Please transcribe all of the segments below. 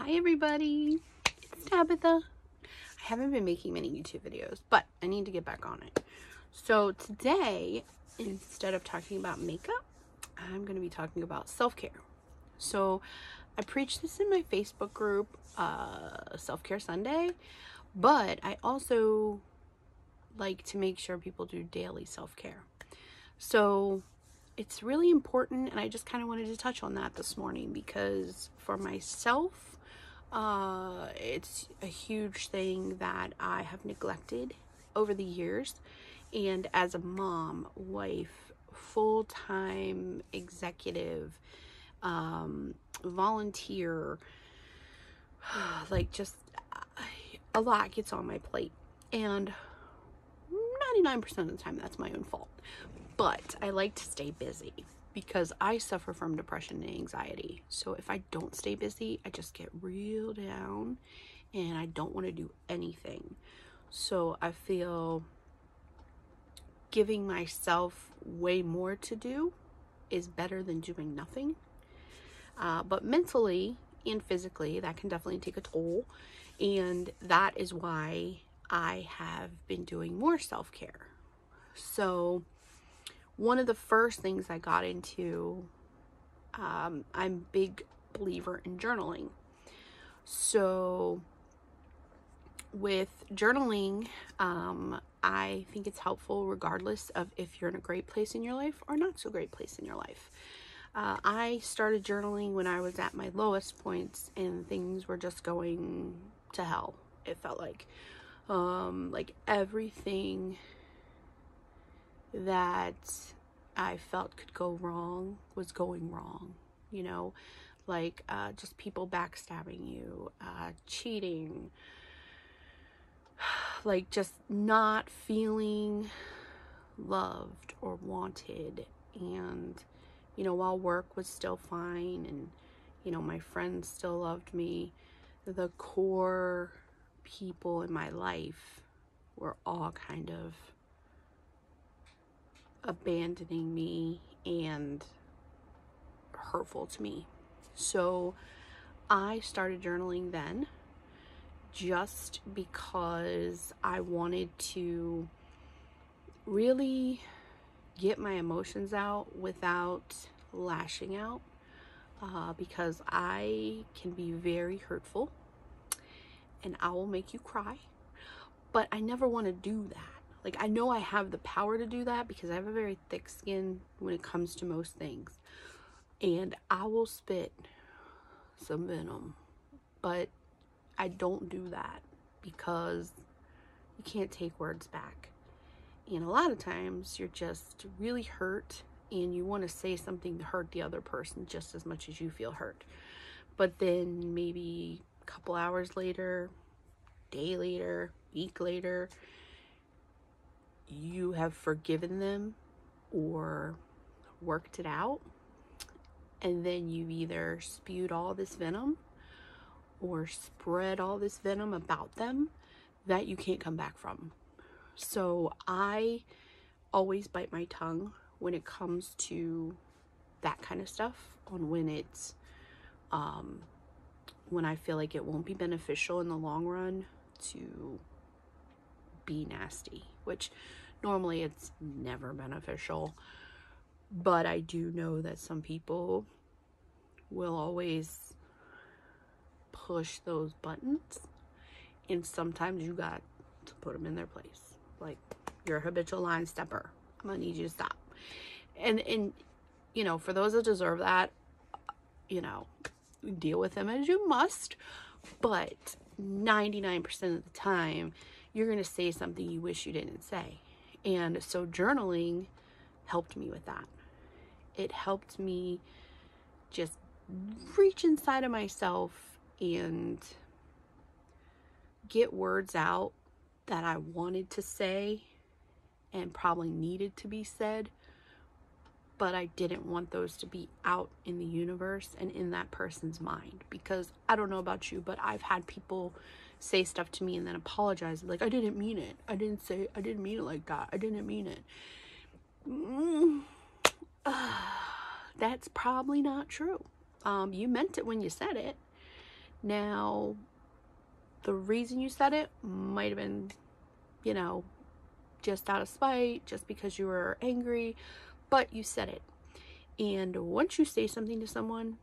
Hi everybody, it's Tabitha. I haven't been making many YouTube videos, but I need to get back on it. So today, instead of talking about makeup, I'm going to be talking about self-care. So I preach this in my Facebook group, Self-Care Sunday, but I also like to make sure people do daily self-care. So it's really important, and I just kind of wanted to touch on that this morning because for myself, it's a huge thing that I have neglected over the years. And as a mom, wife, full-time executive, volunteer, like just a lot gets on my plate. And 99% of the time, that's my own fault. But I like to stay busy because I suffer from depression and anxiety. So if I don't stay busy, I just get real down and I don't want to do anything. So I feel giving myself way more to do is better than doing nothing. But mentally and physically, that can definitely take a toll. And that is why I have been doing more self-care. So one of the first things I got into, I'm a big believer in journaling. So with journaling, I think it's helpful regardless of if you're in a great place in your life or not so great place in your life. I started journaling when I was at my lowest points and things were just going to hell. It felt like everything that I felt could go wrong was going wrong, you know, like just people backstabbing you, cheating, like just not feeling loved or wanted. And, you know, while work was still fine and, you know, my friends still loved me, the core people in my life were all kind of abandoning me and hurtful to me. So I started journaling then just because I wanted to really get my emotions out without lashing out, because I can be very hurtful and I will make you cry, but I never want to do that. Like, I know I have the power to do that because I have a very thick skin when it comes to most things. And I will spit some venom, but I don't do that because you can't take words back. And a lot of times you're just really hurt and you want to say something to hurt the other person just as much as you feel hurt. But then maybe a couple hours later, day later, week later, you have forgiven them or worked it out, and then you've either spewed all this venom or spread all this venom about them that you can't come back from. So I always bite my tongue when it comes to that kind of stuff, on when it's when I feel like it won't be beneficial in the long run to be nasty, which normally it's never beneficial. But I do know that some people will always push those buttons, and sometimes you got to put them in their place. Like, you're a habitual line stepper. I'm gonna need you to stop. And you know, for those that deserve that, you know, deal with them as you must. But 99% of the time, you're gonna say something you wish you didn't say. And so journaling helped me with that. It helped me just reach inside of myself and get words out that I wanted to say and probably needed to be said, but I didn't want those to be out in the universe and in that person's mind. Because I don't know about you, but I've had people say stuff to me and then apologize, like, I didn't mean it. I didn't mean it like that. I didn't mean it. That's probably not true. You meant it when you said it. Now, the reason you said it might have been, you know, just out of spite, just because you were angry, but you said it. And once you say something to someone,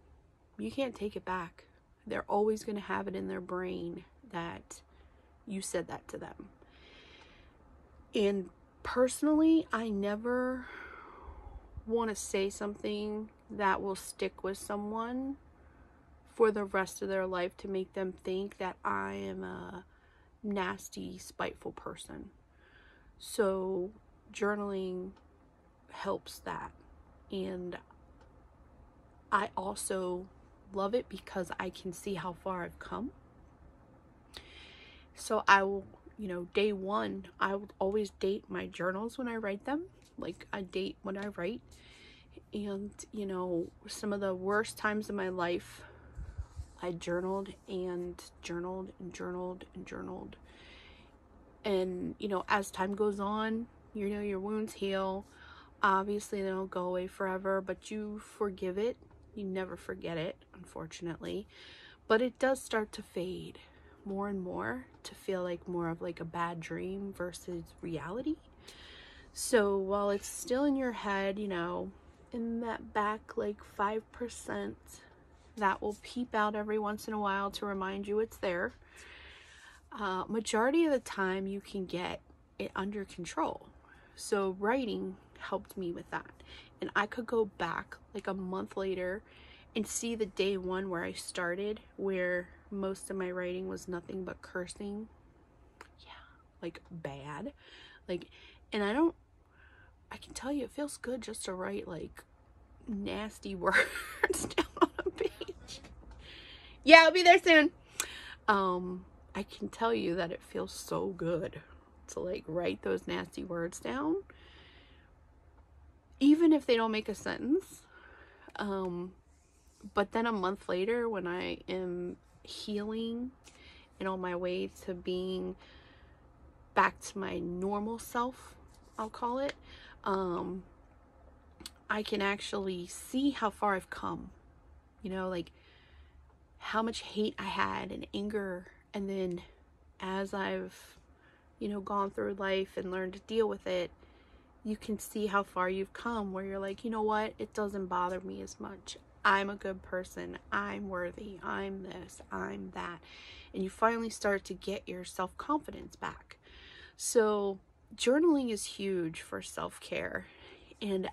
you can't take it back. They're always going to have it in their brain that you said that to them. And personally, I never want to say something that will stick with someone for the rest of their life to make them think that I am a nasty, spiteful person. So journaling helps that. And I also love it because I can see how far I've come. So I will, you know, day one, I will always date my journals when I write them. Like, I date when I write. And, you know, some of the worst times in my life, I journaled and journaled and journaled and journaled. And, you know, as time goes on, you know, your wounds heal. Obviously, they don't go away forever, but you forgive it. You never forget it, unfortunately. But it does start to fade more and more to feel like more of like a bad dream versus reality. So while it's still in your head, you know, in that back like 5% that will peep out every once in a while to remind you it's there, majority of the time you can get it under control. So writing helped me with that. And I could go back like a month later and see the day one where I started, where most of my writing was nothing but cursing. Yeah, like bad. Like, and I can tell you it feels good just to write like nasty words down on a page. Yeah, I'll be there soon. I can tell you that it feels so good to like write those nasty words down, even if they don't make a sentence. But then a month later, when I am healing and on my way to being back to my normal self, I'll call it, I can actually see how far I've come. You know, like how much hate I had and anger. And then as I've, you know, gone through life and learned to deal with it, you can see how far you've come, where you're like, you know what, it doesn't bother me as much. I'm a good person. I'm worthy. I'm this. I'm that. And you finally start to get your self-confidence back. So journaling is huge for self-care. And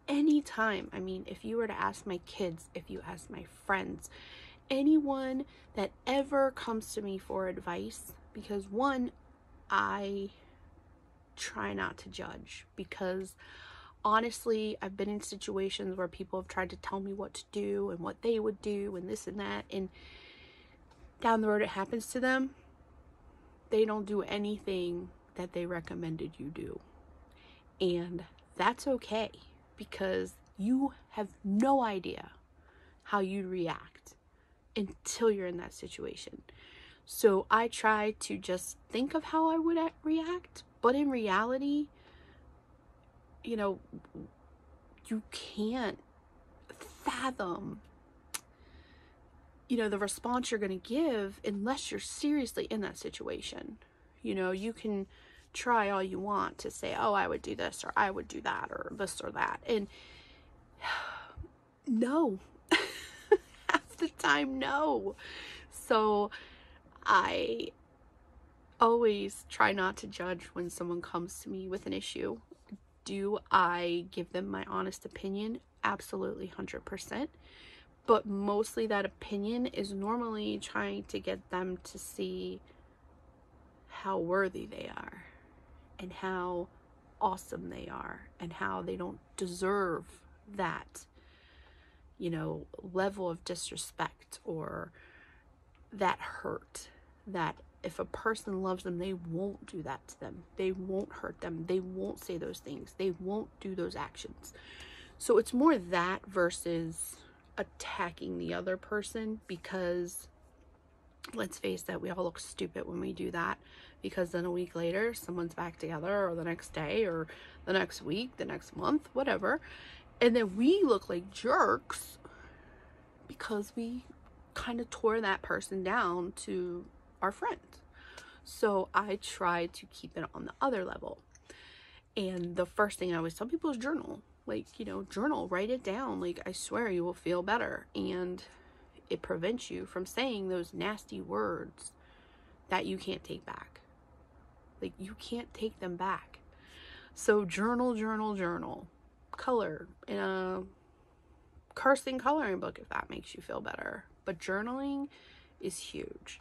anytime, I mean, if you were to ask my kids, if you ask my friends, anyone that ever comes to me for advice, because one, I try not to judge, because honestly, I've been in situations where people have tried to tell me what to do and what they would do and this and that, and down the road it happens to them. They don't do anything that they recommended you do. And that's okay, because you have no idea how you'd react until you're in that situation. So I try to just think of how I would react, but in reality, you know, you can't fathom, you know, the response you're going to give unless you're seriously in that situation. You know, you can try all you want to say, oh, I would do this, or I would do that, or this or that. And no, half the time, no. So I always try not to judge when someone comes to me with an issue. Do I give them my honest opinion? Absolutely, 100%. But mostly that opinion is normally trying to get them to see how worthy they are and how awesome they are and how they don't deserve that, you know, level of disrespect or that hurt. That if a person loves them, they won't do that to them. They won't hurt them. They won't say those things. They won't do those actions. So it's more that versus attacking the other person, because let's face it, we all look stupid when we do that, because then a week later someone's back together, or the next day, or the next week, the next month, whatever, and then we look like jerks because we kind of tore that person down to our friend. So I try to keep it on the other level. And the first thing I always tell people is journal. Like, you know, journal, write it down. Like, I swear you will feel better. And it prevents you from saying those nasty words that you can't take back. Like, you can't take them back. So journal, journal, journal. Color in a cursing coloring book if that makes you feel better. But journaling is huge.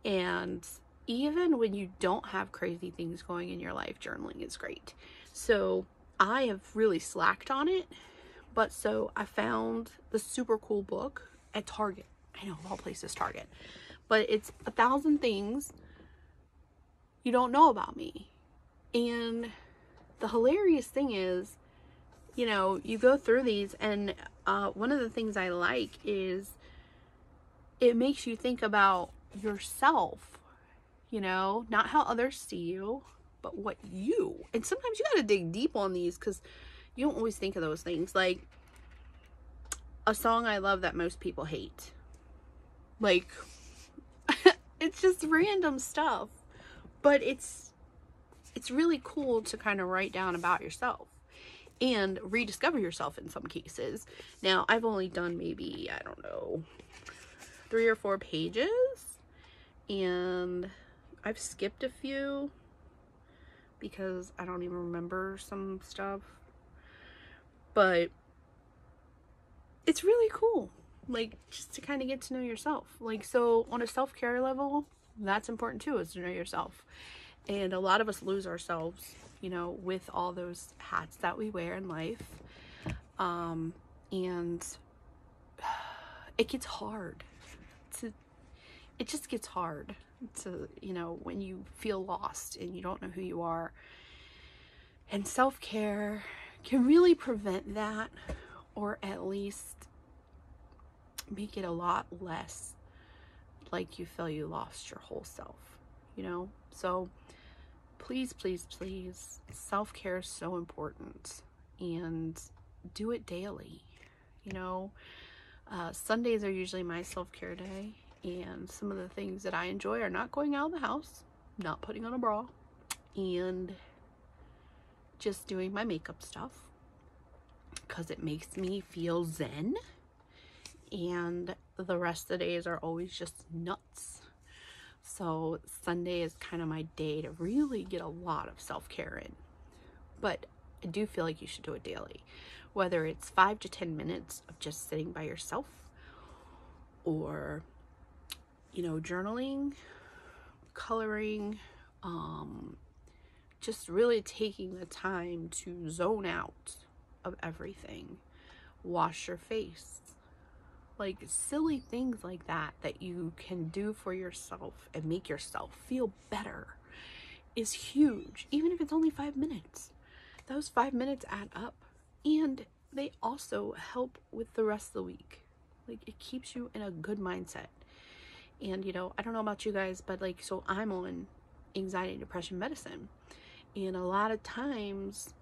And even when you don't have crazy things going in your life, journaling is great. So I have really slacked on it. But so I found the super cool book at Target. I know, of all places, Target. But it's 1,000 things you don't know about me. And the hilarious thing is, you know, you go through these, and one of the things I like is it makes you think about yourself, you know, not how others see you, but what you, and sometimes you got to dig deep on these because you don't always think of those things. Like a song I love that most people hate. Like, it's just random stuff, but it's really cool to kind of write down about yourself and rediscover yourself in some cases. Now, I've only done maybe, I don't know, 3 or 4 pages, and I've skipped a few because I don't even remember some stuff, but it's really cool, like, just to kind of get to know yourself. Like, so on a self-care level, that's important too, is to know yourself. And a lot of us lose ourselves, you know, with all those hats that we wear in life. And it gets hard it just gets hard to, you know, when you feel lost and you don't know who you are. And self-care can really prevent that, or at least make it a lot less like you feel you lost your whole self, you know? So please, please, please, self-care is so important, and do it daily. You know, Sundays are usually my self-care day, and some of the things that I enjoy are not going out of the house, not putting on a bra, and just doing my makeup stuff because it makes me feel zen. And the rest of the days are always just nuts. So Sunday is kind of my day to really get a lot of self-care in. But I do feel like you should do it daily. Whether it's 5 to 10 minutes of just sitting by yourself, or, you know, journaling, coloring, just really taking the time to zone out of everything. Wash your face. Like, silly things like that that you can do for yourself and make yourself feel better is huge. Even if it's only 5 minutes, those 5 minutes add up, and they also help with the rest of the week. Like, it keeps you in a good mindset. And, you know, I don't know about you guys, but like, so I'm on anxiety and depression medicine, and a lot of times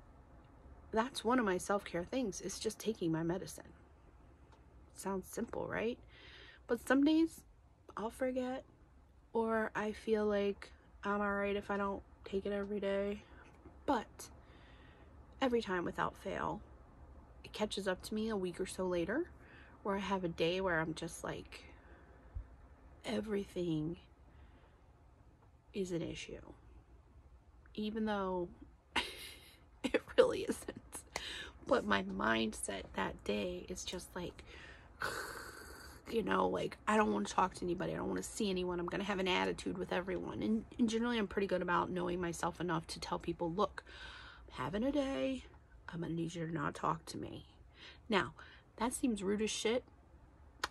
that's one of my self-care things, is just taking my medicine. Sounds simple, right? But some days I'll forget, or I feel like I'm alright if I don't take it every day. But every time without fail, it catches up to me a week or so later, where I have a day where I'm just like, everything is an issue, even though it really isn't. But my mindset that day is just like, you know, like, I don't want to talk to anybody, I don't want to see anyone, I'm gonna have an attitude with everyone. And generally I'm pretty good about knowing myself enough to tell people, look, I'm having a day, I'm gonna need you to not talk to me. Now, that seems rude as shit,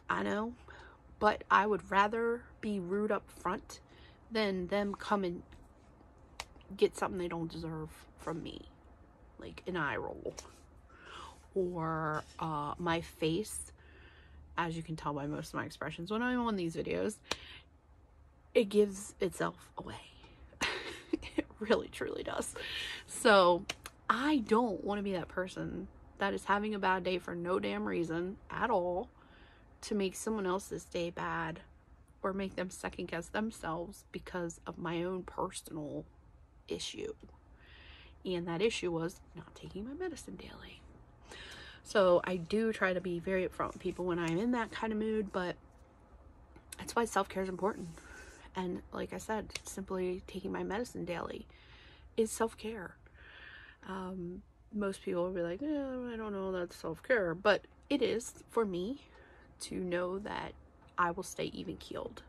I know, but I would rather be rude up front than them come and get something they don't deserve from me, like an eye roll, or my face. As you can tell by most of my expressions when I'm on these videos, it gives itself away. It really, truly does. So I don't want to be that person that is having a bad day for no damn reason at all, to make someone else's day bad or make them second guess themselves because of my own personal issue. And that issue was not taking my medicine daily. So I do try to be very upfront with people when I'm in that kind of mood, but that's why self-care is important. And like I said, simply taking my medicine daily is self-care. Most people will be like, I don't know, that's self-care, but it is for me to know that I will stay even keeled.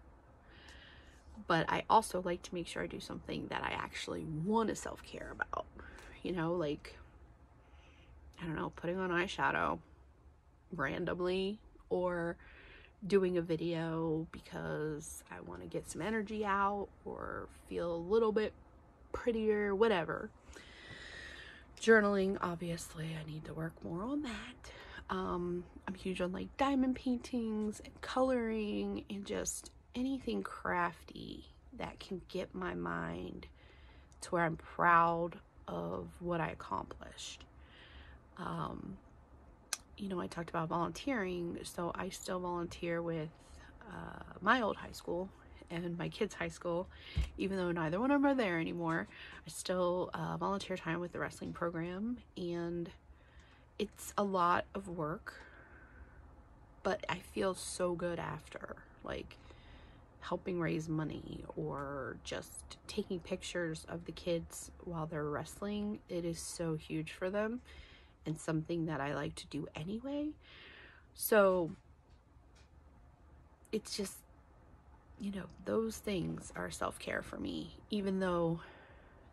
But I also like to make sure I do something that I actually want to self-care about. You know, like, I don't know, putting on eyeshadow randomly, or doing a video because I want to get some energy out or feel a little bit prettier, whatever. Journaling, obviously, I need to work more on that. I'm huge on like diamond paintings and coloring and just anything crafty that can get my mind to where I'm proud of what I accomplished. You know, I talked about volunteering, so I still volunteer with my old high school and my kids' high school, even though neither one of them are there anymore. I still volunteer time with the wrestling program, and it's a lot of work, but I feel so good after, like helping raise money or just taking pictures of the kids while they're wrestling. It is so huge for them and something that I like to do anyway. So it's just, you know, those things are self-care for me, even though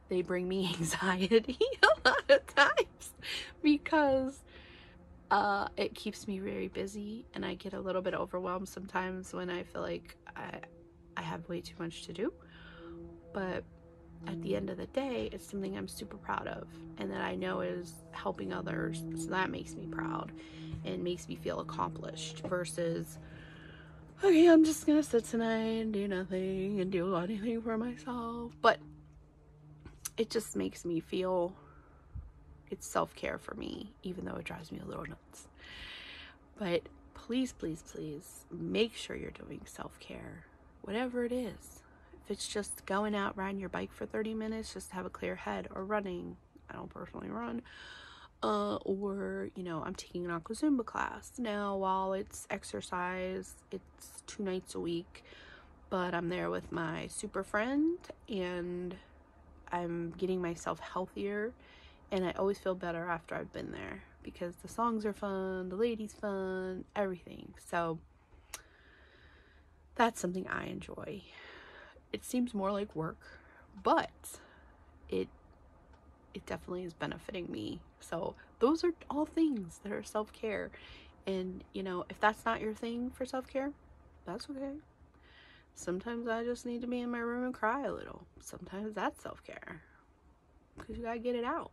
they bring me anxiety a lot of times, because it keeps me very busy, and I get a little bit overwhelmed sometimes when I feel like I have way too much to do. But at the end of the day, it's something I'm super proud of and that I know is helping others. So that makes me proud and makes me feel accomplished, versus, okay, I'm just gonna sit tonight and do nothing and do anything for myself. But it just makes me feel it's self-care for me, even though it drives me a little nuts. But please, please, please make sure you're doing self-care, whatever it is. If it's just going out riding your bike for 30 minutes just to have a clear head, or running, I don't personally run, or, you know, I'm taking an aqua Zumba class. Now, while it's exercise, it's 2 nights a week, but I'm there with my super friend and I'm getting myself healthier, and I always feel better after I've been there because the songs are fun, the lady's fun, everything. So that's something I enjoy. It seems more like work, but it definitely is benefiting me. So those are all things that are self-care. And, you know, if that's not your thing for self-care, that's okay. Sometimes I just need to be in my room and cry a little. Sometimes that's self-care, because you gotta get it out.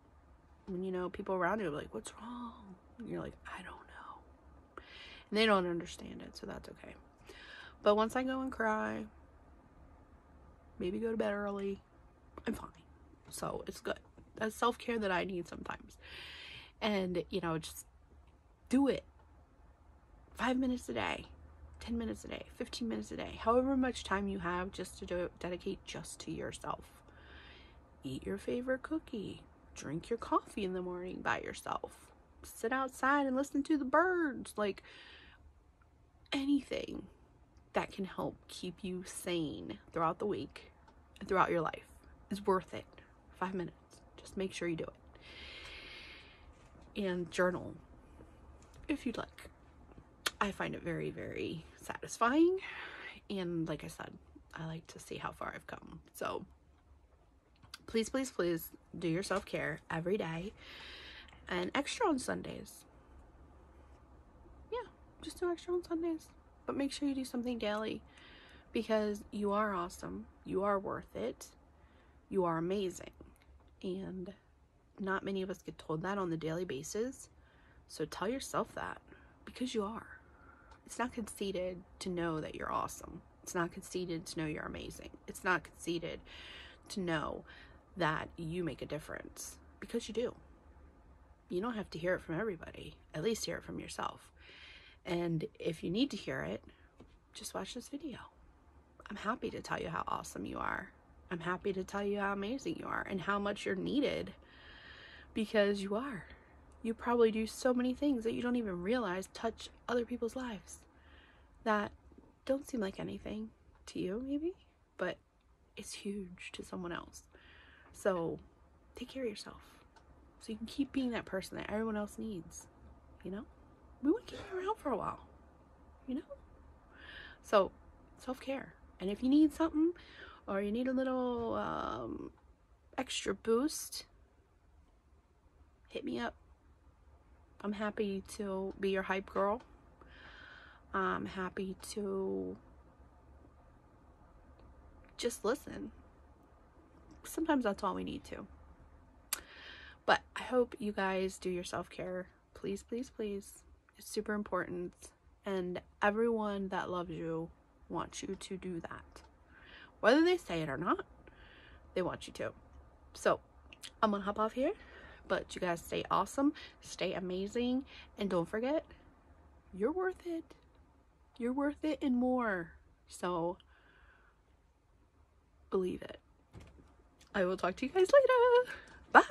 When, you know, people around you are like, what's wrong? And you're like, I don't know. And they don't understand it, so that's okay. But once I go and cry, maybe go to bed early, I'm fine. So it's good. That's self-care that I need sometimes. And, you know, just do it. 5 minutes a day, 10 minutes a day, 15 minutes a day, however much time you have just to dedicate just to yourself. Eat your favorite cookie. Drink your coffee in the morning by yourself. Sit outside and listen to the birds. Like, anything that can help keep you sane throughout the week and throughout your life is worth it. 5 minutes. Just make sure you do it. And journal if you'd like. I find it very, very satisfying. And like I said, I like to see how far I've come. So please, please, please do your self-care every day, and extra on Sundays. Yeah, just do extra on Sundays. But make sure you do something daily, because you are awesome. You are worth it. You are amazing. And not many of us get told that on the daily basis. So tell yourself that, because you are. It's not conceited to know that you're awesome. It's not conceited to know you're amazing. It's not conceited to know that you make a difference, because you do. You don't have to hear it from everybody. At least hear it from yourself. And if you need to hear it, just watch this video. I'm happy to tell you how awesome you are. I'm happy to tell you how amazing you are and how much you're needed, because you are. You probably do so many things that you don't even realize touch other people's lives that don't seem like anything to you, maybe, but it's huge to someone else. So take care of yourself so you can keep being that person that everyone else needs, you know? We want to keep you around for a while, you know? So self-care. And if you need something, or you need a little extra boost, hit me up. I'm happy to be your hype girl. I'm happy to just listen. Sometimes that's all we need to. But I hope you guys do your self-care. Please, please, please. It's super important. And everyone that loves you wants you to do that. Whether they say it or not, they want you to. So I'm gonna hop off here, but you guys stay awesome, stay amazing, and don't forget, you're worth it. You're worth it and more. So believe it. I will talk to you guys later. Bye.